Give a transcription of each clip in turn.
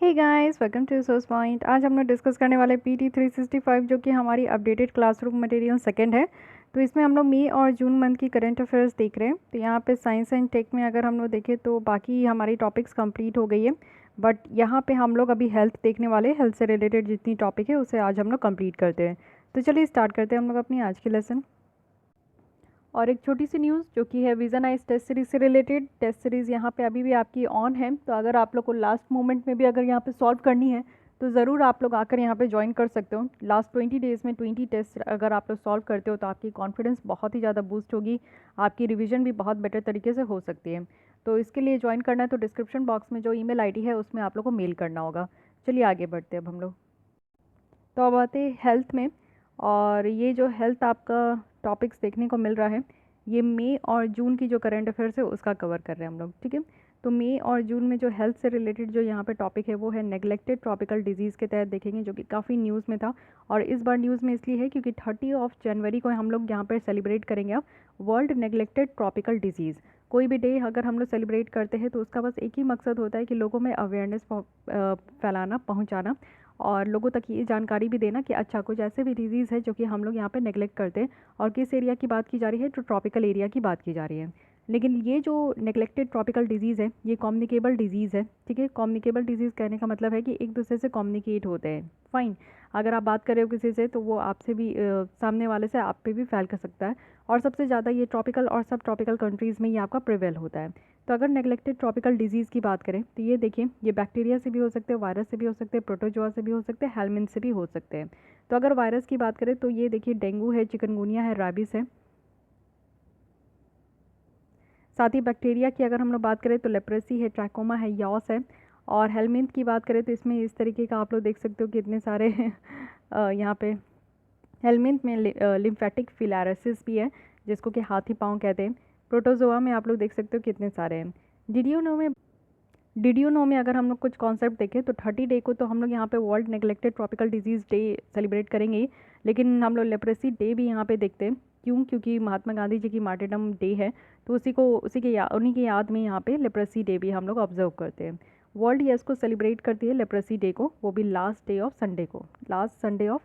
Hey guys, welcome to Source Point. आज हम लोग डिस्कस करने वाले पीटी 365 जो कि हमारी अपडेटेड क्लासरूम मटेरियल सेकंड है। तो इसमें हम लोग मई और जून मंथ की करंट अफेयर्स देख रहे हैं। तो यहाँ पे साइंस एंड टेक में अगर हम लोग देखें तो बाकी हमारी टॉपिक्स कंप्लीट हो गई है, बट यहाँ पे हम लोग अभी हेल्थ देखने वाले। हेल्थ से रिलेटेड जितनी टॉपिक है उसे आज हम लोग कंप्लीट करते हैं। तो चलिए स्टार्ट करते हैं हम लोग अपनी आज की लेसन। और एक छोटी सी न्यूज़ जो कि है विजन आइज टेस्ट सीरीज से रिलेटेड। टेस्ट सीरीज़ यहाँ पे अभी भी आपकी ऑन है, तो अगर आप लोग को लास्ट मोमेंट में भी अगर यहाँ पे सॉल्व करनी है तो ज़रूर आप लोग आकर यहाँ पे ज्वाइन कर सकते हो। लास्ट 20 डेज़ में 20 टेस्ट अगर आप लोग सॉल्व करते हो तो आपकी कॉन्फिडेंस बहुत ही ज़्यादा बूस्ट होगी, आपकी रिविजन भी बहुत बेटर तरीके से हो सकती है। तो इसके लिए ज्वाइन करना है तो डिस्क्रिप्शन बॉक्स में जो ईमेल आईडी है उसमें आप लोग को मेल करना होगा। चलिए आगे बढ़ते हैं अब हम लोग। तो अब आते हैं हेल्थ में। और ये जो हेल्थ आपका टॉपिक्स देखने को मिल रहा है, ये मई और जून की जो करंट अफेयर्स है उसका कवर कर रहे हैं हम लोग, ठीक है। तो मई और जून में जो हेल्थ से रिलेटेड जो यहाँ पे टॉपिक है वो है नेग्लेक्टेड ट्रॉपिकल डिजीज़ के तहत देखेंगे, जो कि काफ़ी न्यूज़ में था। और इस बार न्यूज़ में इसलिए है क्योंकि 30 जनवरी को हम लोग यहाँ पर सेलिब्रेट करेंगे अब वर्ल्ड नेग्लेक्टेड ट्रॉपिकल डिजीज़। कोई भी डे अगर हम लोग सेलिब्रेट करते हैं तो उसका बस एक ही मकसद होता है कि लोगों में अवेयरनेस फैलाना, पहुँचाना, और लोगों तक ये जानकारी भी देना कि अच्छा कुछ ऐसे भी डिजीज़ है जो कि हम लोग यहाँ पे नेगलेक्ट करते हैं। और किस एरिया की बात की जा रही है, तो ट्रॉपिकल एरिया की बात की जा रही है। लेकिन ये जो नेगलेक्टेड ट्रॉपिकल डिजीज़ है ये कम्युनिकेबल डिजीज़ है, ठीक है। कम्युनिकेबल डिजीज़ कहने का मतलब है कि एक दूसरे से कम्युनिकेट होते हैं। फाइन, अगर आप बात कर रहे हो किसी से तो वो आपसे भी सामने वाले से आप पे भी फैल कर सकता है। और सबसे ज़्यादा ये ट्रॉपिकल और सब ट्रॉपिकल कंट्रीज़ में ये आपका प्रिवेल होता है। तो अगर नेग्लेक्टेड ट्रॉपिकल डिजीज़ की बात करें तो ये देखिए, ये बैक्टीरिया से भी हो सकते हैं, वायरस से भी हो सकते हैं, प्रोटोजोआ से भी हो सकते हैं, हेलमिंथ से भी हो सकते हैं। तो अगर वायरस की बात करें तो ये देखिए, डेंगू है, चिकनगुनिया है, रैबिस है। साथ ही बैक्टीरिया की अगर हम लोग बात करें तो लेप्रेसी है, ट्रैकोमा है, यॉस है। और हेलमिंथ की बात करें तो इसमें इस तरीके का आप लोग देख सकते हो कि इतने सारे यहाँ पे हेलमिंथ में लिम्फेटिक फिलारेसिस भी है, जिसको कि हाथी पाँव कहते हैं। प्रोटोजोआ में आप लोग देख सकते हो कितने सारे हैं। डिडियो नो में अगर हम लोग कुछ कॉन्सेप्ट देखें तो 30 डे को तो हम लोग यहाँ पे world neglected tropical disease day celebrate करेंगे ही, लेकिन हम लोग लेप्रेसी डे भी यहाँ पे देखते हैं। क्यों? क्योंकि महात्मा गांधी जी की मार्टिरडम डे है, तो उन्हीं की याद में यहाँ पे लेप्रेसी डे भी हम लोग ऑब्जर्व करते हैं। वर्ल्ड ये इसको सेलिब्रेट करती है लेप्रेसी डे को, वो भी लास्ट डे ऑफ संडे को, लास्ट संडे ऑफ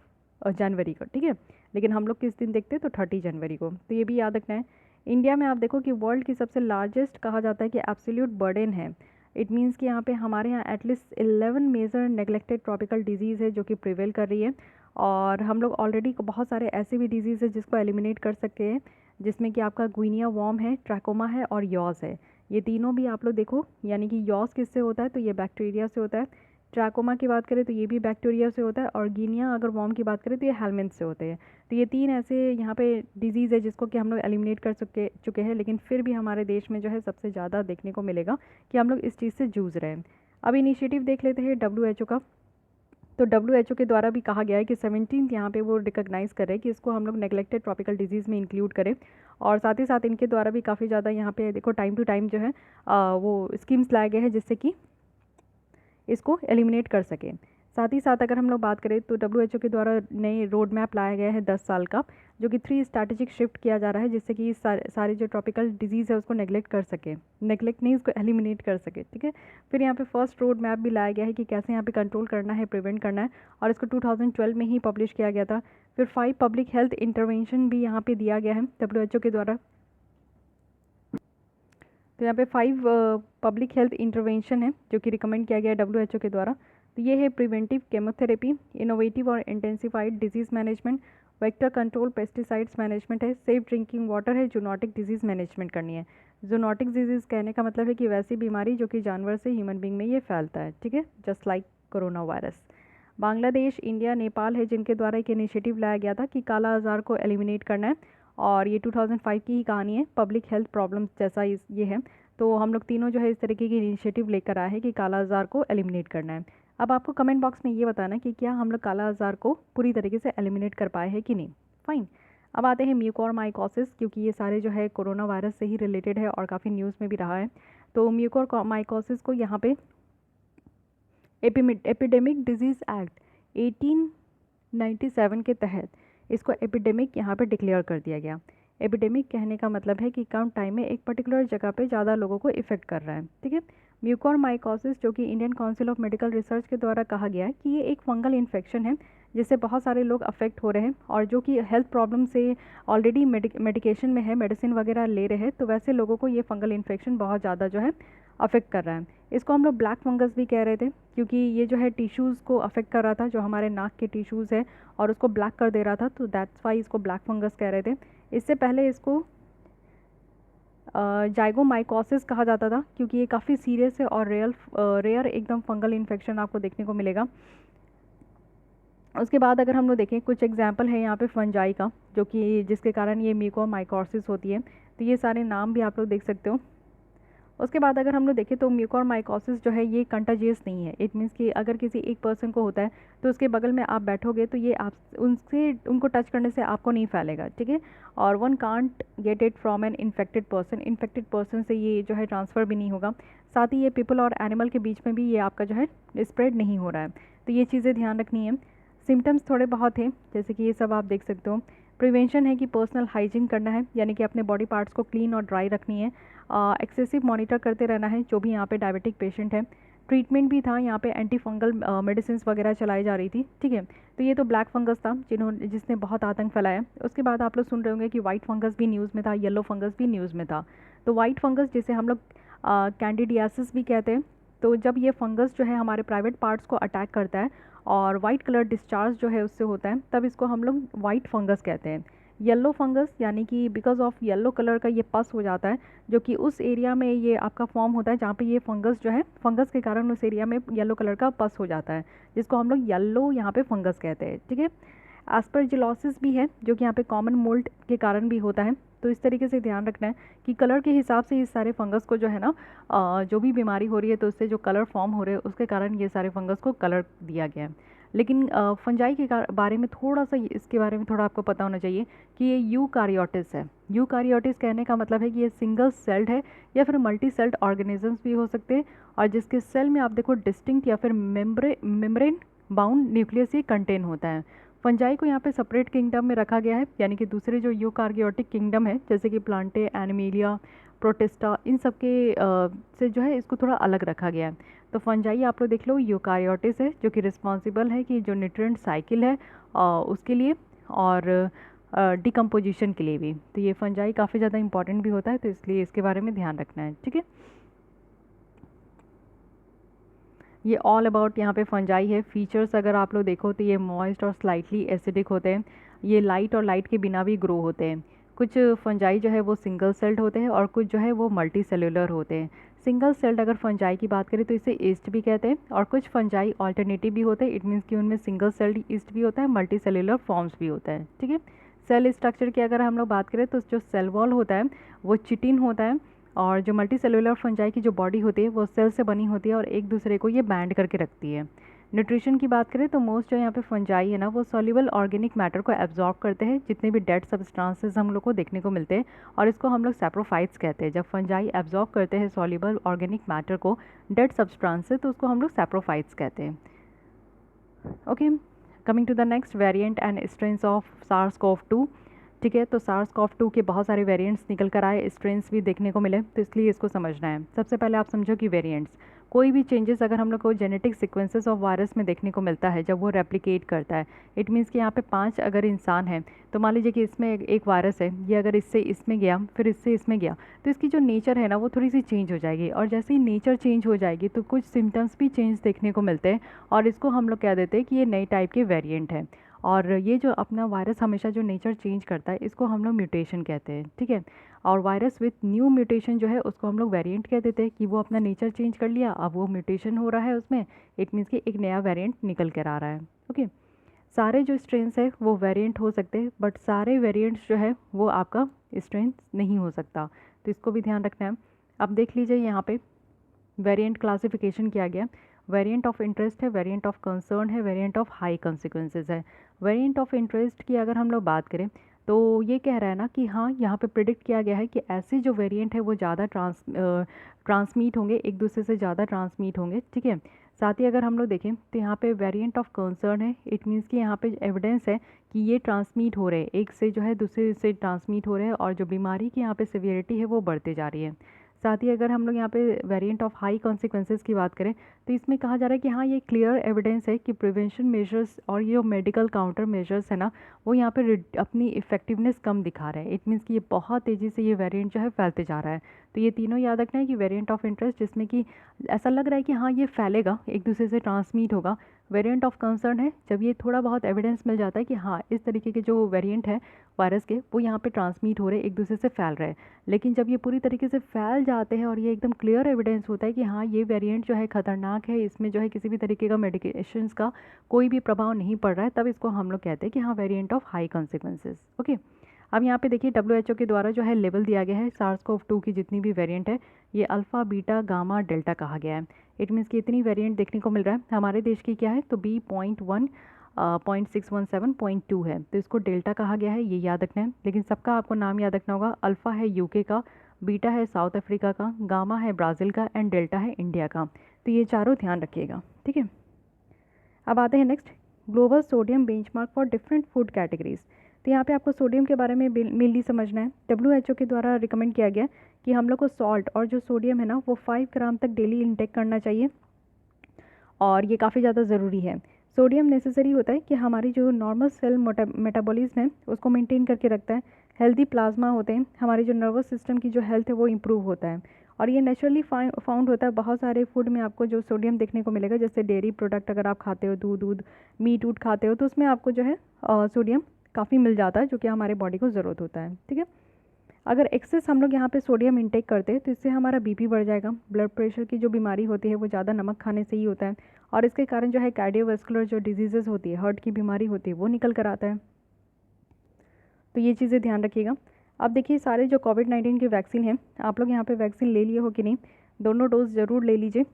जनवरी को, ठीक है। लेकिन हम लोग किस दिन देखते हैं तो 30 जनवरी को, तो ये भी याद रखना है। इंडिया में आप देखो कि वर्ल्ड की सबसे लार्जेस्ट कहा जाता है कि एब्सोल्यूट बर्डन है। इट मीन्स कि यहाँ पे हमारे यहाँ at least 11 major neglected tropical disease है जो कि प्रिवेल कर रही है। और हम लोग ऑलरेडी बहुत सारे ऐसे भी डिजीज़ है जिसको एलिमिनेट कर सकते हैं, जिसमें कि आपका गुइनिया वॉर्म है, ट्रैकोमा है और यॉस है। ये तीनों भी आप लोग देखो, यानी कि यॉस किससे होता है तो ये बैक्टीरिया से होता है। ट्रैकोमा की बात करें तो ये भी बैक्टीरिया से होता है। और गिनिया अगर वॉर्म की बात करें तो ये हेलमिंथ से होते हैं। तो ये तीन ऐसे यहाँ पे डिजीज़ है जिसको कि हम लोग एलिमिनेट कर चुके हैं, लेकिन फिर भी हमारे देश में जो है सबसे ज़्यादा देखने को मिलेगा कि हम लोग इस चीज़ से जूझ रहे हैं। अब इनिशिएटिव देख लेते हैं WHO का। तो WHO के द्वारा भी कहा गया है कि 17 यहाँ पे वो रिकॉग्नाइज़ करे कि इसको हम लोग नेग्लेक्टेड ट्रॉपिकल डिजीज़ में इंक्लूड करें। और साथ ही साथ इनके द्वारा भी काफ़ी ज़्यादा यहाँ पे देखो टाइम टू टाइम जो है वो स्कीम्स लाए गए हैं जिससे कि इसको एलिमिनेट कर सकें। साथ ही साथ अगर हम लोग बात करें तो WHO के द्वारा नए रोड मैप लाया गया है 10 साल का, जो कि 3 स्ट्रैटेजिक शिफ्ट किया जा रहा है जिससे कि सारे जो ट्रॉपिकल डिजीज़ है उसको नेग्लेक्ट नहीं, उसको एलिमिनेट कर सके, ठीक है। फिर यहाँ पे फर्स्ट रोड मैप भी लाया गया है कि कैसे यहाँ पे कंट्रोल करना है, प्रिवेंट करना है, और इसको 2012 में ही पब्लिश किया गया था। फिर 5 पब्लिक हेल्थ इंटरवेंशन भी यहाँ पे दिया गया है WHO के द्वारा। तो यहाँ पे 5 पब्लिक हेल्थ इंटरवेंशन है जो कि रिकमेंड किया गया है WHO के द्वारा। तो ये है प्रिवेंटिव केमोथेरेपी, इनोवेटिव और intensified disease management, vector control, pesticides management है, सेफ ड्रिंकिंग वाटर है, जूनोटिक डिजीज़ मैनेजमेंट करनी है। जूनोटिक डिजीज़ कहने का मतलब है कि वैसी बीमारी जो कि जानवर से ह्यूमन बींग में ये फैलता है, ठीक है, just like corona virus. Bangladesh, India, Nepal है जिनके द्वारा एक इनिशिएटिव लाया गया था कि काला आज़ार को एलिमिनेट करना है। और ये 2005 की ही कहानी है, पब्लिक हेल्थ प्रॉब्लम जैसा ये है। तो हम लोग तीनों जो है इस तरीके की इनिशिएटिव लेकर आए हैं कि काला आज़ार को एलिमिनेट करना है। अब आपको कमेंट बॉक्स में ये बताना कि क्या हम लोग काला आज़ार को पूरी तरीके से एलिमिनेट कर पाए हैं कि नहीं। फाइन, अब आते हैं म्यूकोरमाइकोसिस, क्योंकि ये सारे जो है कोरोना वायरस से ही रिलेटेड है और काफ़ी न्यूज़ में भी रहा है। तो म्यूकोरमाइकोसिस को यहाँ पे एपिडेमिक डिजीज़ एक्ट 1897 के तहत इसको एपिडेमिक यहाँ पे डिक्लेयर कर दिया गया। एपिडेमिक कहने का मतलब है कि कम टाइम में एक पर्टिकुलर जगह पे ज़्यादा लोगों को इफ़ेक्ट कर रहा है, ठीक है। म्यूकोरमाइकोसिस जो कि Indian council of medical research के द्वारा कहा गया है कि ये एक फंगल इन्फेक्शन है जिससे बहुत सारे लोग अफेक्ट हो रहे हैं, और जो कि हेल्थ प्रॉब्लम से ऑलरेडी मेडिकेशन में है, मेडिसिन वगैरह ले रहे हैं, तो वैसे लोगों को ये फंगल इन्फेक्शन बहुत ज़्यादा जो है अफेक्ट कर रहा है। इसको हम लोग ब्लैक फंगस भी कह रहे थे क्योंकि ये जो है टिश्यूज़ को अफेक्ट कर रहा था, जो हमारे नाक के टिश्यूज़ है, और उसको ब्लैक कर दे रहा था, तो दैट्स वाई इसको ब्लैक फंगस कह रहे थे। इससे पहले इसको जाइगोमाइकोसिस कहा जाता था क्योंकि ये काफ़ी सीरियस है और रेयर एकदम फंगल इन्फेक्शन आपको देखने को मिलेगा। उसके बाद अगर हम लोग देखें, कुछ एग्जाम्पल है यहाँ पे फंजाई का, जो कि जिसके कारण ये म्यूकोरमाइकोसिस होती है, तो ये सारे नाम भी आप लोग देख सकते हो। उसके बाद अगर हम लोग देखें तो म्यूकोरमाइकोसिस जो है ये कंटाजियस नहीं है। इट मीन्स कि अगर किसी एक पर्सन को होता है तो उसके बगल में आप बैठोगे तो ये आप उनको टच करने से आपको नहीं फैलेगा, ठीक है। और one can't get it from an infected person से ये जो है ट्रांसफ़र भी नहीं होगा। साथ ही ये पीपल और एनिमल के बीच में भी ये आपका जो है स्प्रेड नहीं हो रहा है, तो ये चीज़ें ध्यान रखनी है। सिम्टम्स थोड़े बहुत हैं, जैसे कि ये सब आप देख सकते हो। प्रिवेंशन है कि पर्सनल हाइजीन करना है, यानी कि अपने बॉडी पार्ट्स को क्लीन और ड्राई रखनी है। एक्सेसिव मॉनिटर करते रहना है जो भी यहाँ पे डायबिटिक पेशेंट है। ट्रीटमेंट भी था यहाँ पे, एंटी फंगल मेडिसिन वगैरह चलाई जा रही थी, ठीक है। तो ये तो ब्लैक फंगस था जिसने बहुत आतंक फैलाया। उसके बाद आप लोग सुन रहे होंगे कि वाइट फंगस भी न्यूज़ में था, येलो फंगस भी न्यूज़ में था। तो वाइट फंगस जिसे हम लोग कैंडिडियासिस भी कहते हैं, तो जब ये फंगस जो है हमारे प्राइवेट पार्ट्स को अटैक करता है और वाइट कलर डिस्चार्ज जो है उससे होता है, तब इसको हम लोग वाइट फंगस कहते हैं। येलो फंगस यानी कि बिकॉज ऑफ येलो कलर का ये पस हो जाता है, जो कि उस एरिया में ये आपका फॉर्म होता है जहाँ पे ये फंगस जो है, फंगस के कारण उस एरिया में येलो कलर का पस हो जाता है, जिसको हम लोग येलो यहाँ पे फंगस कहते हैं, ठीक है। एस्परजिलोसिस भी है जो कि यहाँ पे कॉमन मोल्ड के कारण भी होता है। तो इस तरीके से ध्यान रखना है कि कलर के हिसाब से इस सारे फंगस को जो है ना, जो भी बीमारी हो रही है तो उससे जो कलर फॉर्म हो रहे हैं उसके कारण ये सारे फंगस को कलर दिया गया है। लेकिन फंजाई के बारे में थोड़ा सा, इसके बारे में थोड़ा आपको पता होना चाहिए कि ये यूकारियोटिस है। यूकारियोटिस कहने का मतलब है कि ये सिंगल सेल्ड है या फिर मल्टी सेल्ड ऑर्गेनिजम्स भी हो सकते हैं, और जिसके सेल में आप देखो डिस्टिंक्ट या फिर मेम्ब्रेन बाउंड न्यूक्लियस ये कंटेन होता है। फंजाई को यहाँ पे सेपरेट किंगडम में रखा गया है, यानी कि दूसरे जो यूकार्योटिक किंगडम है जैसे कि प्लांटे, एनिमेलिया, प्रोटिस्टा, इन सब के से जो है इसको थोड़ा अलग रखा गया है। तो फंजाई आप लोग देख लो यूकारियोटिस है जो कि रिस्पॉन्सिबल है कि जो न्यूट्रिएंट साइकिल है उसके लिए और डिकम्पोजिशन के लिए भी। तो ये फंजाई काफ़ी ज़्यादा इंपॉर्टेंट भी होता है, तो इसलिए इसके बारे में ध्यान रखना है, ठीक है। ये ऑल अबाउट यहाँ पे फंजाई है। फीचर्स अगर आप लोग देखो तो ये मॉइस्ट और स्लाइटली एसिडिक होते हैं, ये लाइट और लाइट के बिना भी ग्रो होते हैं। कुछ फंजाई जो है वो सिंगल सेल्ड होते हैं और कुछ जो है वो मल्टी सेलुलर होते हैं। सिंगल सेल्ड अगर फंजाई की बात करें तो इसे ईस्ट भी कहते हैं, और कुछ फंजाई ऑल्टरनेटिव भी होते हैं। इट मीन्स कि उनमें सिंगल सेल्ड ईस्ट भी होता है, मल्टी सेलुलर फॉर्म्स भी होता है, ठीक है। सेल स्ट्रक्चर की अगर हम लोग बात करें तो जो सेल वॉल होता है वो चिटिन होता है, और जो मल्टी सेलुलर फंजाई की जो बॉडी होती है वो सेल से बनी होती है और एक दूसरे को ये बैंड करके रखती है। न्यूट्रिशन की बात करें तो मोस्ट जो यहाँ पे फंजाई है ना वो सॉल्युबल ऑर्गेनिक मैटर को एब्जॉर्ब करते हैं, जितने भी डेड सब्सटेंसेस हम लोग को देखने को मिलते हैं, और इसको हम लोग सैप्रोफाइट्स कहते हैं। जब फंजाई एब्जॉर्ब करते हैं सॉल्युबल ऑर्गेनिक मैटर को, डेड सब्सटेंसेस, तो उसको हम लोग सैप्रोफाइट्स कहते हैं। Okay, coming to the next variant and strains of SARS-CoV-2, ठीक है। तो SARS-CoV-2 के बहुत सारे वेरिएंट्स निकल कर आए, स्ट्रेन्स भी देखने को मिले, तो इसलिए इसको समझना है। सबसे पहले आप समझो कि वेरिएंट्स, कोई भी चेंजेस अगर हम लोग को जेनेटिक सीक्वेंसेस ऑफ वायरस में देखने को मिलता है जब वो रेप्लिकेट करता है, इट मीन्स कि यहाँ पे 5 अगर इंसान हैं, तो मान लीजिए कि इसमें एक वायरस है, ये अगर इससे इसमें गया फिर इससे इसमें गया, तो इसकी जो नेचर है ना वो थोड़ी सी चेंज हो जाएगी, और जैसे ही नेचर चेंज हो जाएगी तो कुछ सिम्टम्स भी चेंज देखने को मिलते हैं, और इसको हम लोग कह देते हैं कि ये नई टाइप के वेरिएंट है। और ये जो अपना वायरस हमेशा जो नेचर चेंज करता है इसको हम लोग म्यूटेशन कहते हैं, ठीक है। और वायरस विथ न्यू म्यूटेशन जो है उसको हम लोग वेरिएंट कह देते हैं कि वो अपना नेचर चेंज कर लिया, अब वो म्यूटेशन हो रहा है उसमें, इट मीन्स कि एक नया वेरिएंट निकल कर आ रहा है, ओके। सारे जो स्ट्रेन्स है वो वेरिएंट हो सकते हैं, बट सारे वेरिएंट्स जो है वो आपका स्ट्रेन नहीं हो सकता, तो इसको भी ध्यान रखना है। अब देख लीजिए यहाँ पे वेरिएंट क्लासिफिकेशन किया गया। वेरिएंट ऑफ इंटरेस्ट है, वेरिएंट ऑफ कंसर्न है, वेरिएंट ऑफ हाई कॉन्सिक्वेंसेज है। वेरिएंट ऑफ इंटरेस्ट की अगर हम लोग बात करें तो ये कह रहा है ना कि हाँ, यहाँ पे प्रिडिक्ट किया गया है कि ऐसे जो वेरिएंट है वो ज़्यादा ट्रांसमिट होंगे, एक दूसरे से ज़्यादा ट्रांसमिट होंगे, ठीक है। साथ ही अगर हम लोग देखें तो यहाँ पे वेरिएंट ऑफ कंसर्न है, इट मीन्स कि यहाँ पे एविडेंस है कि ये ट्रांसमिट हो रहे हैं, एक से जो है दूसरे से ट्रांसमिट हो रहे हैं, और जो बीमारी की यहाँ पे सिवियरिटी है वो बढ़ते जा रही है। साथ ही अगर हम लोग यहाँ पे वेरिएंट ऑफ हाई कॉन्सिक्वेंसेस की बात करें तो इसमें कहा जा रहा है कि हाँ, ये क्लियर एविडेंस है कि प्रिवेंशन मेजर्स और ये मेडिकल काउंटर मेजर्स है ना, वो यहाँ पे अपनी इफेक्टिवनेस कम दिखा रहे हैं। इट मीन्स कि ये बहुत तेज़ी से ये वेरिएंट जो है फैलते जा रहा है। तो ये तीनों याद रखना है कि वेरिएंट ऑफ इंटरेस्ट, जिसमें कि ऐसा लग रहा है कि हाँ, ये फैलेगा, एक दूसरे से ट्रांसमिट होगा। वेरिएंट ऑफ कंसर्न है जब ये थोड़ा बहुत एविडेंस मिल जाता है कि हाँ, इस तरीके के जो वेरिएंट है वायरस के, वो यहाँ पे ट्रांसमिट हो रहे, एक दूसरे से फैल रहे हैं। लेकिन जब ये पूरी तरीके से फैल जाते हैं और ये एकदम क्लियर एविडेंस होता है कि हाँ, ये वेरिएंट जो है ख़तरनाक है, इसमें जो है किसी भी तरीके का मेडिकेशंस का कोई भी प्रभाव नहीं पड़ रहा है, तब इसको हम लोग कहते हैं कि हाँ, variant of high consequences. Okay, अब यहाँ पे देखिए WHO के द्वारा जो है लेवल दिया गया है SARS-CoV-2 की जितनी भी वेरिएंट है, ये अल्फ़ा, बीटा, गामा, डेल्टा कहा गया है। इट मीन्स कि इतनी वेरिएंट देखने को मिल रहा है। हमारे देश की क्या है तो B.1, 0.617.2 है, तो इसको डेल्टा कहा गया है, ये याद रखना है। लेकिन सबका आपको नाम याद रखना होगा। अल्फ़ा है UK का, बीटा है साउथ अफ्रीका का, गामा है ब्राज़ील का एंड डेल्टा है इंडिया का। तो ये चारों ध्यान रखिएगा, ठीक है। अब आते हैं next, global sodium benchmark for different food categories. तो यहाँ पे आपको सोडियम के बारे में मेनली समझना है। WHO के द्वारा रिकमेंड किया गया कि हम लोग को सॉल्ट और जो सोडियम है ना, वो 5 ग्राम तक डेली इंटेक करना चाहिए और ये काफ़ी ज़्यादा ज़रूरी है। सोडियम नेसेसरी होता है कि हमारी जो नॉर्मल सेल मेटाबॉलिज्म है उसको मेंटेन करके रखता है। हेल्दी प्लाज्मा होते हैं, हमारी जो नर्वस सिस्टम की जो हेल्थ है वो इम्प्रूव होता है और ये नेचुरली फाउंड होता है। बहुत सारे फूड में आपको जो सोडियम देखने को मिलेगा, जैसे डेयरी प्रोडक्ट अगर आप खाते हो, दूध मीट वूट खाते हो, तो उसमें आपको जो है सोडियम काफ़ी मिल जाता है, जो कि हमारे बॉडी को ज़रूरत होता है, ठीक है। अगर एक्सेस हम लोग यहाँ पे सोडियम इंटेक करते हैं तो इससे हमारा BP बढ़ जाएगा। ब्लड प्रेशर की जो बीमारी होती है वो ज़्यादा नमक खाने से ही होता है और इसके कारण जो है कार्डियोवास्कुलर जो डिजीज़ेज़ होती है, हार्ट की बीमारी होती है, वो निकल कर आता है। तो ये चीज़ें ध्यान रखिएगा। अब देखिए, सारे जो कोविड-19 की वैक्सीन है, आप लोग यहाँ पे वैक्सीन ले लिए हो कि नहीं, दोनों डोज ज़रूर ले लीजिए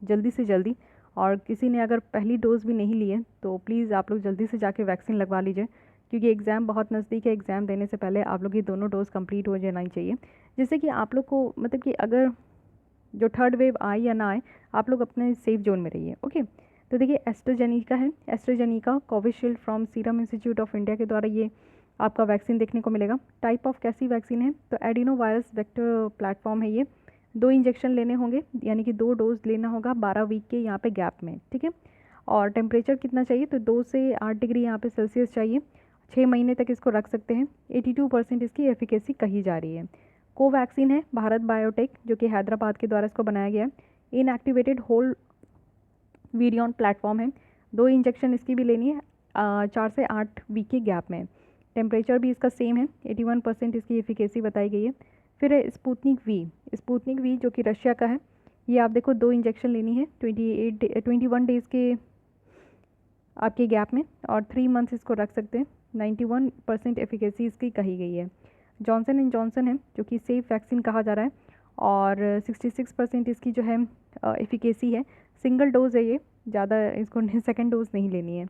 जल्दी से जल्दी। और किसी ने अगर पहली डोज़ भी नहीं ली है तो प्लीज़ आप लोग जल्दी से जाके वैक्सीन लगवा लीजिए, क्योंकि एग्ज़ाम बहुत नज़दीक है। एग्ज़ाम देने से पहले आप लोग ये दोनों डोज़ कंप्लीट हो जाना चाहिए, जिससे कि आप लोग को मतलब कि अगर जो थर्ड वेव आए या ना आए, आप लोग अपने सेफ जोन में रहिए। ओके, तो देखिए एस्ट्राजेनिका है, AstraZeneca Covishield from serum institute of India के द्वारा ये आपका वैक्सीन देखने को मिलेगा। टाइप ऑफ कैसी वैक्सीन है तो एडिनो वायरस वेक्टर प्लेटफॉर्म है ये। 2 इंजेक्शन लेने होंगे, यानी कि 2 डोज लेना होगा 12 वीक के यहाँ पे गैप में, ठीक है। और टेम्परेचर कितना चाहिए तो 2 से 8 डिग्री यहाँ पे सेल्सियस चाहिए। 6 महीने तक इसको रख सकते हैं। 82% इसकी एफिकेसी कही जा रही है। कोवैक्सीन है भारत बायोटेक, जो कि हैदराबाद के द्वारा इसको बनाया गया है। इनएक्टिवेटेड होल वीरियन प्लेटफॉर्म है। 2 इंजेक्शन इसकी भी लेनी है 4 से 8 वीक के गैप में। टेम्परेचर भी इसका सेम है, 81% इसकी एफिकेसी बताई गई है। फिर है स्पुतनिक वी जो कि रशिया का है। ये आप देखो 2 इंजेक्शन लेनी है 21 डेज़ के आपके गैप में और 3 मंथ्स इसको रख सकते हैं। 91% एफिकेसी इसकी कही गई है। जॉनसन एंड जॉनसन है, जो कि सेफ वैक्सीन कहा जा रहा है और 66% इसकी जो है एफिकेसी है। सिंगल डोज़ है ये, ज़्यादा इसको सेकेंड डोज नहीं लेनी है।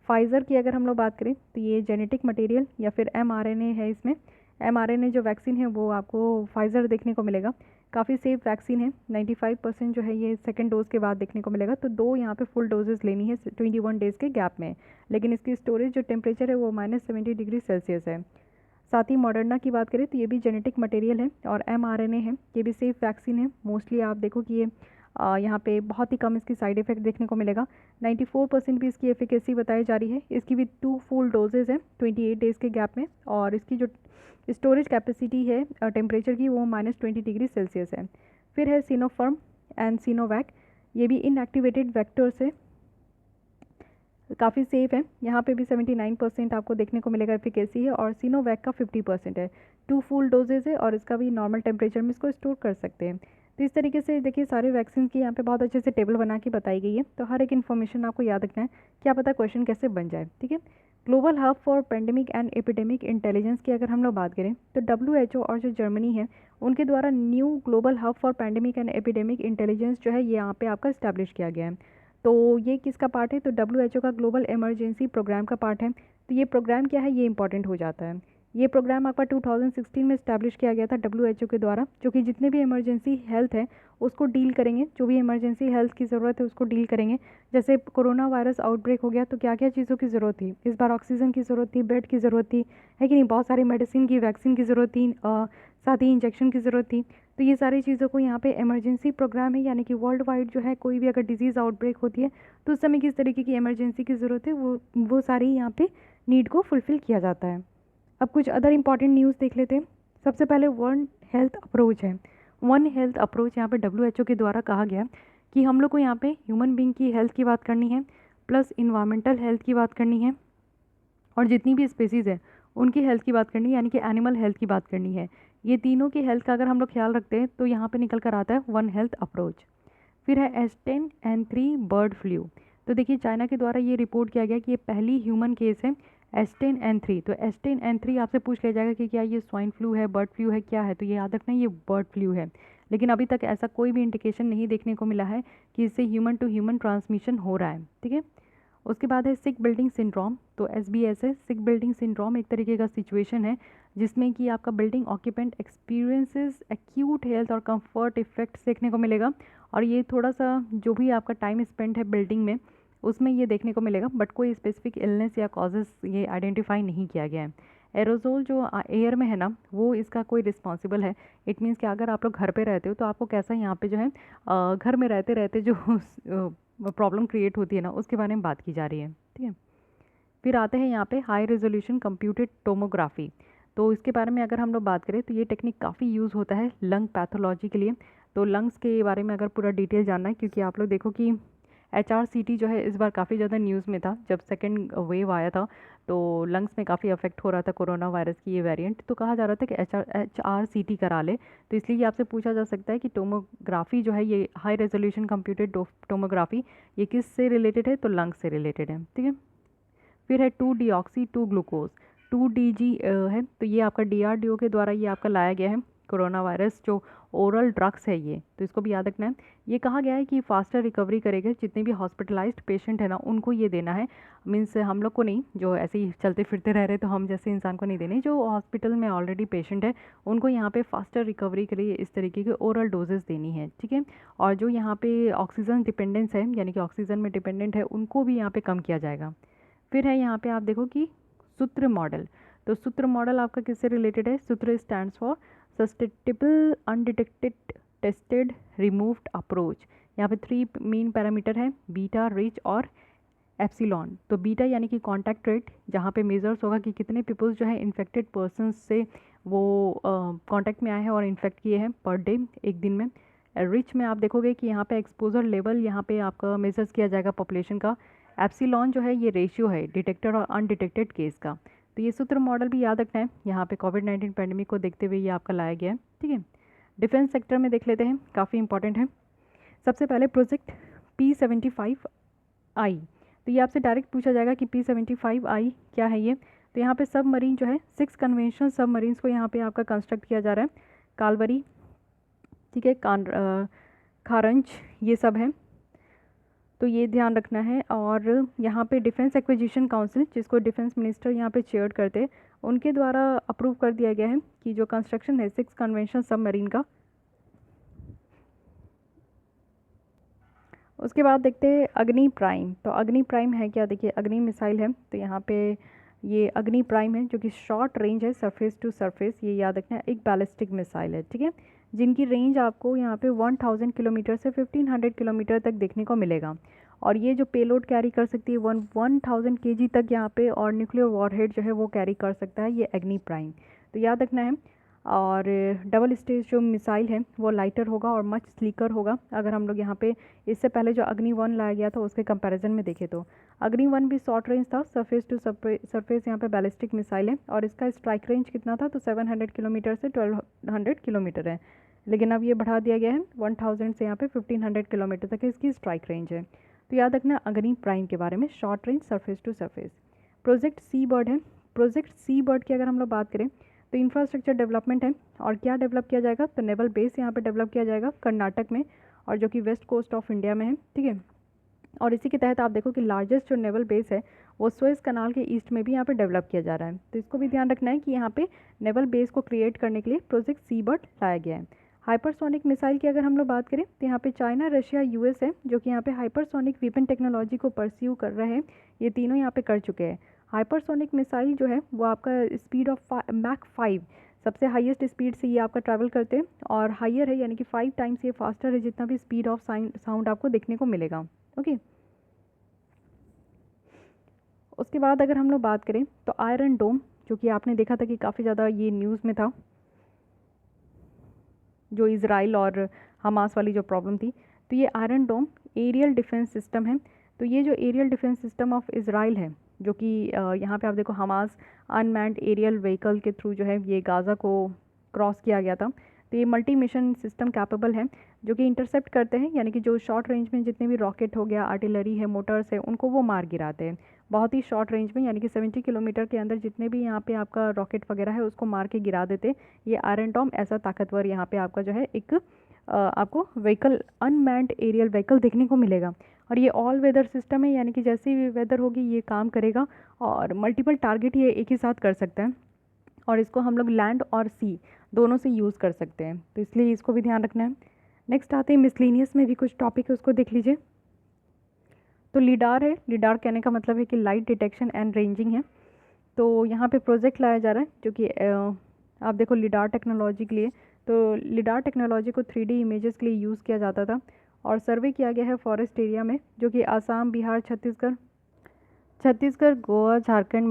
फाइज़र की अगर हम लोग बात करें तो ये जेनेटिक मटेरियल या फिर mRNA है। इसमें mRNA जो वैक्सीन है वो आपको फाइज़र देखने को मिलेगा। काफ़ी सेफ वैक्सीन है। 95% जो है ये सेकंड डोज के बाद देखने को मिलेगा। तो 2 यहाँ पे फुल डोजेस लेनी है 21 डेज़ के गैप में। लेकिन इसकी स्टोरेज जो टेम्परेचर है वो -70 डिग्री सेल्सियस है। साथ ही मॉडर्ना की बात करें तो ये भी जेनेटिक मटेरियल है और mRNA है। ये भी सेफ वैक्सीन है। मोस्टली आप देखो कि ये यहाँ पे बहुत ही कम इसकी साइड इफ़ेक्ट देखने को मिलेगा। 94% भी इसकी एफिकेसी बताई जा रही है। इसकी भी 2 फुल डोजेज़ हैं 28 डेज़ के गैप में और इसकी जो स्टोरेज कैपेसिटी है टेम्परेचर की वो -20 डिग्री सेल्सियस है। फिर है सिनोफार्म एंड सिनोवैक, ये भी इनएक्टिवेटेड वेक्टर से काफ़ी सेफ है। यहाँ पे भी 79% आपको देखने को मिलेगा एफिकेसी है और सिनोवैक का 50% है। 2 फुल डोजेज़ है और इसका भी नॉर्मल टेम्परेचर में इसको स्टोर कर सकते हैं। तो इस तरीके से देखिए सारे वैक्सीन की यहाँ पे बहुत अच्छे से टेबल बना के बताई गई है। तो हर एक इन्फॉर्मेशन आपको याद रखना है, क्या पता क्वेश्चन कैसे बन जाए, ठीक है। Global hub for pandemic and epidemic intelligence की अगर हम लोग बात करें तो WHO और जो जर्मनी है उनके द्वारा new global hub for pandemic and epidemic intelligence जो है ये यहाँ पे आपका इस्टेब्लिश किया गया है। तो ये किसका पार्ट है तो WHO का ग्लोबल इमरजेंसी प्रोग्राम का पार्ट है। तो ये प्रोग्राम क्या है, ये इंपॉर्टेंट हो जाता है। ये प्रोग्राम आपका 2016 में इस्टेब्लिश किया गया था WHO के द्वारा, जो कि जितने भी इमरजेंसी हेल्थ है उसको डील करेंगे। जो भी इमरजेंसी हेल्थ की ज़रूरत है उसको डील करेंगे। जैसे कोरोना वायरस आउटब्रेक हो गया तो क्या क्या चीज़ों की ज़रूरत थी, इस बार ऑक्सीजन की ज़रूरत थी, बेड की ज़रूरत थी, है कि नहीं, बहुत सारी मेडिसिन की, वैक्सीन की ज़रूरत थी, साथ ही इंजेक्शन की ज़रूरत थी। तो ये सारी चीज़ों को यहाँ पे इमरजेंसी प्रोग्राम है, यानी कि वर्ल्ड वाइड जो है कोई भी अगर डिजीज़ आउटब्रेक होती है तो उस समय किस तरीके की इमरजेंसी की ज़रूरत है वो सारी यहाँ पे नीड को फुलफ़िल किया जाता है। अब कुछ अदर इंपॉर्टेंट न्यूज़ देख लेते हैं। सबसे पहले वन हेल्थ अप्रोच है। वन हेल्थ अप्रोच यहाँ पे WHO के द्वारा कहा गया कि हम लोग को यहाँ पे ह्यूमन बींग की हेल्थ की बात करनी है, प्लस इन्वायरमेंटल हेल्थ की बात करनी है, और जितनी भी स्पेसीज़ है उनकी हेल्थ की बात करनी है, यानी कि एनिमल हेल्थ की बात करनी है। ये तीनों की हेल्थ का अगर हम लोग ख्याल रखते हैं तो यहाँ पे निकल कर आता है वन हेल्थ अप्रोच। फिर है H10N3 बर्ड फ्लू। तो देखिए चाइना के द्वारा ये रिपोर्ट किया गया कि ये पहली ह्यूमन केस है H10N3। तो H10N3 आपसे पूछ लिया जाएगा कि क्या ये स्वाइन फ्लू है, बर्ड फ्लू है, क्या है, तो ये याद रखना ये बर्ड फ्लू है। लेकिन अभी तक ऐसा कोई भी इंडिकेशन नहीं देखने को मिला है कि इससे ह्यूमन टू ह्यूमन ट्रांसमिशन हो रहा है, ठीक है। उसके बाद है सिक बिल्डिंग सिंड्रोम। तो SBS है। सिक बिल्डिंग सिंड्रोम एक तरीके का सिचुएशन है जिसमें कि आपका building occupant experiences acute health और कंफर्ट इफेक्ट्स देखने को मिलेगा। और ये थोड़ा सा जो भी आपका टाइम स्पेंड है बिल्डिंग में उसमें ये देखने को मिलेगा, बट कोई स्पेसिफिक इलनेस या कॉजेज़ ये आइडेंटिफाई नहीं किया गया है। एरोजोल जो एयर में है ना वो इसका कोई रिस्पॉन्सिबल है। इट मीन्स कि अगर आप लोग घर पे रहते हो तो आपको कैसा यहाँ पे जो है घर में रहते रहते जो प्रॉब्लम क्रिएट होती है ना उसके बारे में बात की जा रही है, ठीक है। फिर आते हैं यहाँ पे हाई रेजोल्यूशन कंप्यूटेड टोमोग्राफी। तो इसके बारे में अगर हम लोग बात करें तो ये टेक्निक काफ़ी यूज़ होता है लंग पैथोलॉजी के लिए। तो लंग्स के बारे में अगर पूरा डिटेल जानना है, क्योंकि आप लोग देखो कि HRCT जो है इस बार काफ़ी ज़्यादा न्यूज़ में था जब सेकेंड वेव आया था, तो लंग्स में काफ़ी अफेक्ट हो रहा था कोरोना वायरस की ये वेरिएंट। तो कहा जा रहा था कि HRCT करा ले, तो इसलिए ये आपसे पूछा जा सकता है कि टोमोग्राफी जो है ये हाई रेजोल्यूशन कंप्यूटेड टोमोग्राफी ये किस से रिलेटेड है, तो लंग्स से रिलेटेड है, ठीक है। फिर है 2-डीऑक्सी 2-ग्लूकोज 2DG है। तो ये आपका DRDO के द्वारा ये आपका लाया गया है कोरोना वायरस जो ओरल ड्रग्स है ये, तो इसको भी याद रखना है। ये कहा गया है कि फास्टर रिकवरी करेगा, जितने भी हॉस्पिटलाइज्ड पेशेंट है ना उनको ये देना है। मीन्स हम लोग को नहीं, जो ऐसे ही चलते फिरते रह रहे तो हम जैसे इंसान को नहीं देने, जो हॉस्पिटल में ऑलरेडी पेशेंट है उनको यहाँ पे फास्टर रिकवरी के लिए इस तरीके के ओरल डोजेस देनी है, ठीक है। और जो यहाँ पे ऑक्सीजन डिपेंडेंस है यानी कि ऑक्सीजन में डिपेंडेंट है उनको भी यहाँ पे कम किया जाएगा। फिर है यहाँ पे आप देखो कि सूत्र मॉडल। तो सूत्र मॉडल आपका किससे रिलेटेड है? सूत्र stands for sustainable undetected tested removed approach. यहाँ पे 3 मेन पैरामीटर है, बीटा, रिच और एप्सिलॉन। तो बीटा यानी कि कॉन्टैक्ट रेट, जहाँ पे मेजर्स होगा कि कितने पीपल्स जो है इन्फेक्टेड पर्सन से वो कांटेक्ट में आए हैं और इन्फेक्ट किए हैं पर डे, एक दिन में। रिच में आप देखोगे कि यहाँ पे एक्सपोजर लेवल यहाँ पे आपका मेजर्स किया जाएगा पॉपुलेशन का। एप्सिलॉन जो है ये रेशियो है डिटेक्टेड और अनडिटेक्टेड केस का। तो ये सूत्र मॉडल भी याद रखना है, यहाँ पे कोविड-19 पैंडेमिक को देखते हुए ये आपका लाया गया है, ठीक है। डिफेंस सेक्टर में देख लेते हैं, काफ़ी इंपॉर्टेंट है। सबसे पहले प्रोजेक्ट P75I। तो ये आपसे डायरेक्ट पूछा जाएगा कि P75I क्या है ये। तो यहाँ पे सब मरीन जो है 6 कन्वेंशनल सब मरीन्स को यहाँ पे आपका कंस्ट्रक्ट किया जा रहा है। कालवरी, ठीक है, खारंज, ये सब है, तो ये ध्यान रखना है। और यहाँ पे डिफेंस एक्विजिशन काउंसिल, जिसको डिफेंस मिनिस्टर यहाँ पे चेयर करते हैं, उनके द्वारा अप्रूव कर दिया गया है कि जो कंस्ट्रक्शन है 6 कन्वेंशनल सबमरीन का। उसके बाद देखते हैं अग्नि प्राइम। तो अग्नि प्राइम है क्या? देखिए अग्नि मिसाइल है, तो यहाँ पे ये अग्नि प्राइम है जो कि शॉर्ट रेंज है, सरफेस टू सरफेस, ये याद रखना है। एक बैलिस्टिक मिसाइल है, ठीक है, जिनकी रेंज आपको यहाँ पे 1000 किलोमीटर से 1500 किलोमीटर तक देखने को मिलेगा। और ये जो पेलोड कैरी कर सकती है 1000 kg तक यहाँ पे, और न्यूक्लियर वॉरहेड जो है वो कैरी कर सकता है ये अग्नि प्राइम, तो याद रखना है। और डबल स्टेज जो मिसाइल है वो लाइटर होगा और मच स्लीकर होगा। अगर हम लोग यहाँ पे इससे पहले जो अग्नि 1 लाया गया था उसके कंपैरिजन में देखें तो अग्नि 1 भी शॉर्ट रेंज था, सरफेस टू सरफेस यहाँ पे बैलिस्टिक मिसाइल है, और इसका स्ट्राइक रेंज कितना था? तो 700 किलोमीटर से 1200 किलोमीटर है। लेकिन अब ये बढ़ा दिया गया है 1000 से यहाँ पे 1500 किलोमीटर तक इसकी स्ट्राइक रेंज है। तो याद रखना अग्नि प्राइम के बारे में, short range, surface to surface. Project Seabird है। प्रोजेक्ट सी बर्ड की अगर हम लोग बात करें तो इंफ्रास्ट्रक्चर डेवलपमेंट है। और क्या डेवलप किया जाएगा? तो नेवल बेस यहाँ पे डेवलप किया जाएगा कर्नाटक में, और जो कि वेस्ट कोस्ट ऑफ इंडिया में है, ठीक है। और इसी के तहत आप देखो कि लार्जेस्ट जो नेवल बेस है वो सुएज कनाल के ईस्ट में भी यहाँ पे डेवलप किया जा रहा है। तो इसको भी ध्यान रखना है कि यहाँ पे नेवल बेस को क्रिएट करने के लिए प्रोजेक्ट सी बर्ड लाया गया है। हाइपरसोनिक मिसाइल की अगर हम लोग बात करें तो यहाँ पे चाइना, रशिया, US है जो कि यहाँ पे हाइपरसोनिक वेपन टेक्नोलॉजी को परस्यू कर रहे हैं। ये तीनों यहाँ पे कर चुके हैं। हाइपरसोनिक मिसाइल जो है वो आपका स्पीड ऑफ मैक 5 सबसे हाईएस्ट स्पीड से ये आपका ट्रैवल करते हैं और हायर है यानी कि 5 टाइम्स ये फास्टर है जितना भी स्पीड ऑफ साउंड आपको देखने को मिलेगा। ओके, उसके बाद अगर हम लोग बात करें तो आयरन डोम, जो कि आपने देखा था कि काफ़ी ज़्यादा ये न्यूज़ में था, जो इज़राइल और हमास वाली जो प्रॉब्लम थी। तो ये Iron Dome aerial defence system है। तो ये जो aerial defence system of Israel है, जो कि यहाँ पे आप देखो हमास अनमैन्ड एरियल व्हीकल के थ्रू जो है ये गाज़ा को क्रॉस किया गया था। तो ये मल्टी मिशन सिस्टम कैपेबल है, जो कि इंटरसेप्ट करते हैं, यानी कि जो शॉर्ट रेंज में जितने भी रॉकेट हो गया, आर्टिलरी है, मोटर्स है, उनको वो मार गिराते हैं बहुत ही शॉर्ट रेंज में, यानी कि 70 किलोमीटर के अंदर जितने भी यहाँ पे आपका रॉकेट वगैरह है उसको मार के गिरा देते। ये आयरन डोम ऐसा ताकतवर यहाँ पे आपका जो है एक आपको व्हीकल अनमैन्ड एरियल व्हीकल देखने को मिलेगा। और ये ऑल वेदर सिस्टम है, यानी कि जैसी भी वेदर होगी ये काम करेगा और मल्टीपल टारगेट ये एक ही साथ कर सकता है। और इसको हम लोग लैंड और सी दोनों से यूज़ कर सकते हैं, तो इसलिए इसको भी ध्यान रखना है। नेक्स्ट आते हैं मिसलिनियस में भी कुछ टॉपिक है, उसको देख लीजिए। तो लीडार है, लीडार कहने का मतलब है कि लाइट डिटेक्शन एंड रेंजिंग है। तो यहाँ पे प्रोजेक्ट लाया जा रहा है जो कि आप देखो लीडार टेक्नोलॉजी के लिए। तो लीडार टेक्नोलॉजी को 3D इमेजेस के लिए यूज़ किया जाता था और सर्वे किया गया है फॉरेस्ट एरिया में, जो कि आसाम, बिहार, छत्तीसगढ़, गोवा, झारखंड,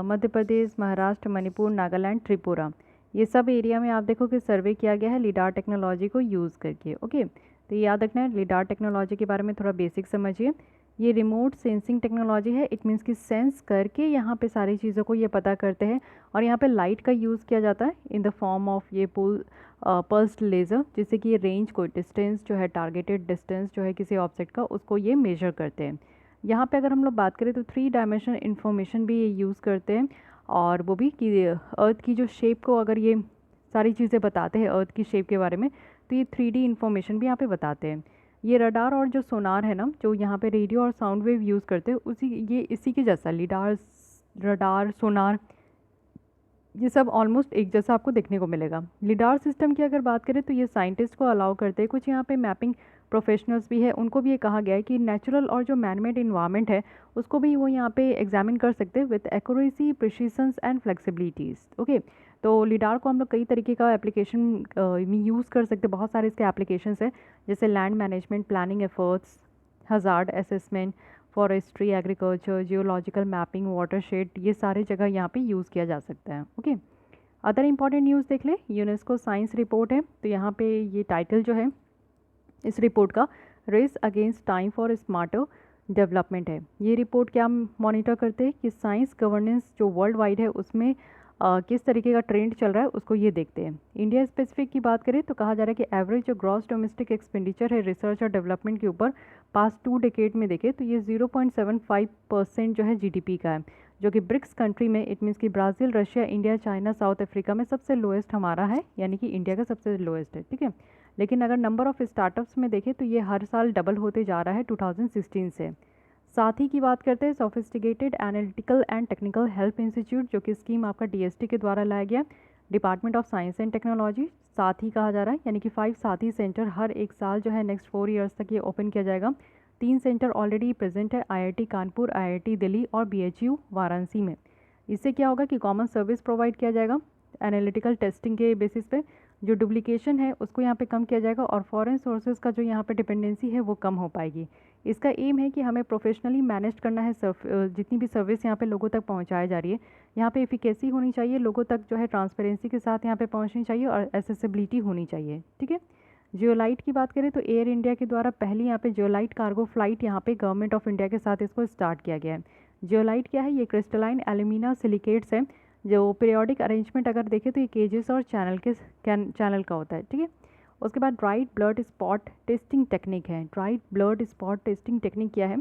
मध्य प्रदेश, महाराष्ट्र, मणिपुर, नागालैंड, त्रिपुरा, ये सब एरिया में आप देखो कि सर्वे किया गया है लीडार टेक्नोलॉजी को यूज़ करके। ओके, तो ये याद रखना है, लीडार टेक्नोलॉजी के बारे में थोड़ा बेसिक समझिए। ये रिमोट सेंसिंग टेक्नोलॉजी है, इट मीन्स कि सेंस करके यहाँ पे सारी चीज़ों को ये पता करते हैं। और यहाँ पे लाइट का यूज़ किया जाता है इन द फॉर्म ऑफ ये पल्स्ड लेज़र, जिससे कि ये रेंज को, डिस्टेंस जो है, टारगेटेड डिस्टेंस जो है किसी ऑब्जेक्ट का, उसको ये मेजर करते हैं। यहाँ पे अगर हम लोग बात करें तो 3 डायमेंशनल इन्फॉर्मेशन भी ये यूज़ करते हैं, और वो भी कि अर्थ की जो शेप को अगर ये सारी चीज़ें बताते हैं अर्थ की शेप के बारे में, तो ये 3D इन्फॉर्मेशन भी यहाँ पे बताते हैं। ये रडार और जो सोनार है ना, जो यहाँ पे रेडियो और साउंड वेव यूज़ करते हैं, इसी के जैसा लीडार, रडार, सोनार, ये सब ऑलमोस्ट एक जैसा आपको देखने को मिलेगा। लिडार सिस्टम की अगर बात करें तो ये साइंटिस्ट को अलाउ करते हैं, कुछ यहाँ पे मैपिंग प्रोफेशनल्स भी है, उनको भी ये कहा गया है कि नेचुरल और जो मैनमेड इन्वायरमेंट है उसको भी वो यहाँ पे एग्जामिन कर सकते हैं विद एक्यूरेसी, प्रिसिशंस एंड फ्लेक्सिबिलिटीज़। ओके, तो लिडार को हम लोग कई तरीके का एप्लीकेशन में यूज़ कर सकते हैं, बहुत सारे इसके एप्लीकेशंस हैं, जैसे land management, planning efforts, hazard assessment, forestry, agriculture, geological mapping, watershed, ये सारे जगह यहाँ पे यूज़ किया जा सकता है। ओके, अदर इंपॉर्टेंट न्यूज़ देख ले, यूनेस्को साइंस रिपोर्ट है, तो यहाँ पे ये टाइटल जो है इस रिपोर्ट का, race against time for smarter development है। ये रिपोर्ट क्या मॉनिटर करते हैं कि साइंस गवर्नेंस जो वर्ल्ड वाइड है उसमें किस तरीके का ट्रेंड चल रहा है उसको ये देखते हैं। इंडिया स्पेसिफिक की बात करें तो कहा जा रहा है कि एवरेज जो ग्रॉस डोमेस्टिक एक्सपेंडिचर है रिसर्च और डेवलपमेंट के ऊपर पास्ट 2 डेकेड में देखें तो ये 0.75% जो है GDP का है, जो कि ब्रिक्स कंट्री में, इट मीन्स कि Brazil, Russia, India, China, south Africa में सबसे लोएस्ट हमारा है, यानी कि इंडिया का सबसे लोएस्ट है। ठीक है, लेकिन अगर नंबर ऑफ़ स्टार्टअप्स में देखें तो ये हर साल डबल होते जा रहा है 2016 से। साथ ही की बात करते हैं sophisticated analytical and technical help institute, जो कि स्कीम आपका DST के द्वारा लाया गया, department of science and technology, साथ ही कहा जा रहा है, यानी कि 5 साथी सेंटर हर एक साल जो है नेक्स्ट 4 ईयर्स तक ये ओपन किया जाएगा। 3 सेंटर ऑलरेडी प्रेजेंट है, IIT कानपुर, IIT दिल्ली और BHU वाराणसी में। इससे क्या होगा कि कॉमन सर्विस प्रोवाइड किया जाएगा एनालिटिकल टेस्टिंग के बेसिस पे, जो डुप्लीकेशन है उसको यहाँ पे कम किया जाएगा और फॉरेन सोर्सेज का जो यहाँ पे डिपेंडेंसी है वो कम हो पाएगी। इसका एम है कि हमें प्रोफेशनली मैनेज करना है, जितनी भी सर्विस यहाँ पे लोगों तक पहुँचाई जा रही है, यहाँ पे एफिकेसी होनी चाहिए, लोगों तक जो है ट्रांसपेरेंसी के साथ यहाँ पे पहुँचनी चाहिए और एसेसिबिलिटी होनी चाहिए। ठीक है, जियोलाइट की बात करें तो एयर इंडिया के द्वारा पहली यहाँ पे जियोलाइट कार्गो फ्लाइट यहाँ पे गवर्नमेंट ऑफ इंडिया के साथ इसको स्टार्ट किया गया है। जियोलाइट क्या है, ये क्रिस्टलाइन एल्यूमिना सिलिकेट्स है, जो पीरियोडिक अरेंजमेंट अगर देखें तो ये केजेस और चैनल का होता है। ठीक है, उसके बाद dried blood spot testing technique है। Dried blood spot testing technique क्या है,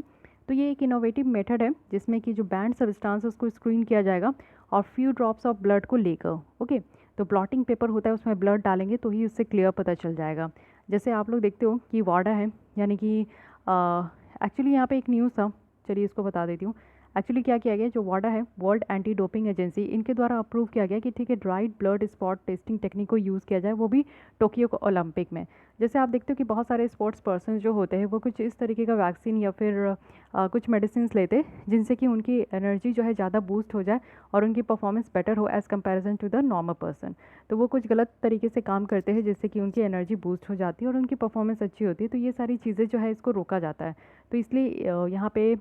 तो ये एक इनोवेटिव मेथड है जिसमें कि जो बैंड सब्सटेंस है उसको स्क्रीन किया जाएगा और फ्यू ड्रॉप्स ऑफ ब्लड को लेकर, ओके, तो ब्लॉटिंग पेपर होता है उसमें ब्लड डालेंगे तो ही उससे क्लियर पता चल जाएगा। जैसे आप लोग देखते हो कि वाडा है, यानी कि एक्चुअली यहाँ पे एक न्यूज़ था, चलिए इसको बता देती हूँ। एक्चुअली क्या किया गया, जो वाडा है वर्ल्ड एंटी डोपिंग एजेंसी, इनके द्वारा अप्रूव किया गया कि ठीक है dried blood spot testing technique को यूज़ किया जाए, वो भी टोक्यो ओलंपिक में। जैसे आप देखते हो कि बहुत सारे स्पोर्ट्स पर्सन जो होते हैं वो कुछ इस तरीके का वैक्सीन या फिर कुछ मेडिसिन लेते जिनसे कि उनकी एनर्जी जो है ज़्यादा बूस्ट हो जाए और उनकी परफॉर्मेंस बेटर हो as comparison to the normal person. तो वो कुछ गलत तरीके से काम करते हैं जिससे कि उनकी एनर्जी बूस्ट हो जाती है और उनकी परफॉर्मेंस अच्छी होती है। तो ये सारी चीज़ें जो है इसको रोका जाता है। तो इसलिए यहाँ पे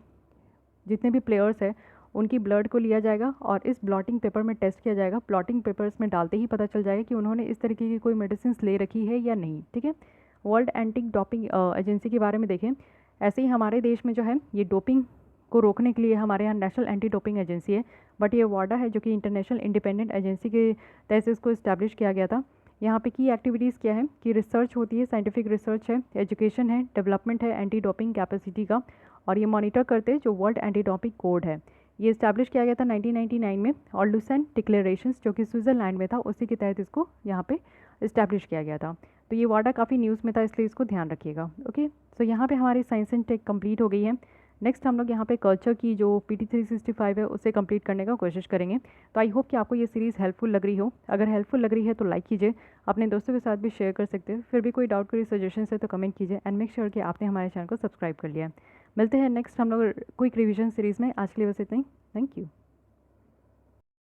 जितने भी प्लेयर्स हैं उनकी ब्लड को लिया जाएगा और इस ब्लॉटिंग पेपर में टेस्ट किया जाएगा। ब्लॉटिंग पेपर्स में डालते ही पता चल जाएगा कि उन्होंने इस तरीके की कोई मेडिसिन ले रखी है या नहीं। ठीक है। वर्ल्ड एंटी डोपिंग एजेंसी के बारे में देखें, ऐसे ही हमारे देश में जो है ये डोपिंग को रोकने के लिए हमारे यहाँ नेशनल एंटी डोपिंग एजेंसी है, बट ये वाडा है जो कि इंटरनेशनल इंडिपेंडेंट एजेंसी के तहत से इसको इस्टेब्लिश किया गया था। यहाँ पे की एक्टिविटीज़ क्या है कि रिसर्च होती है, साइंटिफिक रिसर्च है, एजुकेशन है, डेवलपमेंट है एंटी डोपिंग कैपेसिटी का, और ये मॉनिटर करते हैं जो वर्ल्ड एंटी डोपिंग कोड है। ये इस्टेब्लिश किया गया था 1999 में और लुसेंट डिक्लेरेशंस जो कि स्विट्ज़रलैंड में था उसी के तहत इसको यहाँ पे इस्टेब्लिश किया गया था। तो ये वाडा काफ़ी न्यूज़ में था इसलिए इसको ध्यान रखिएगा। ओके, सो यहाँ पे हमारी साइंस एंड टेक कंप्लीट हो गई है। नेक्स्ट हम लोग यहाँ पे कल्चर की जो PT 365 है उसे कंप्लीट करने का कोशिश करेंगे। तो आई होप कि आपको ये सीरीज़ हेल्पफुल लग रही हो। अगर हेल्पफुल लग रही है तो लाइक कीजिए, अपने दोस्तों के साथ भी शेयर कर सकते हैं। फिर भी कोई डाउट कोई सजेशन है तो कमेंट कीजिए एंड मेक श्योर कि आपने हमारे चैनल को सब्सक्राइब कर लिया है। मिलते हैं नेक्स्ट हम लोग क्विक रिविजन सीरीज़ में। आज के लिए बस इतना ही। Thank you.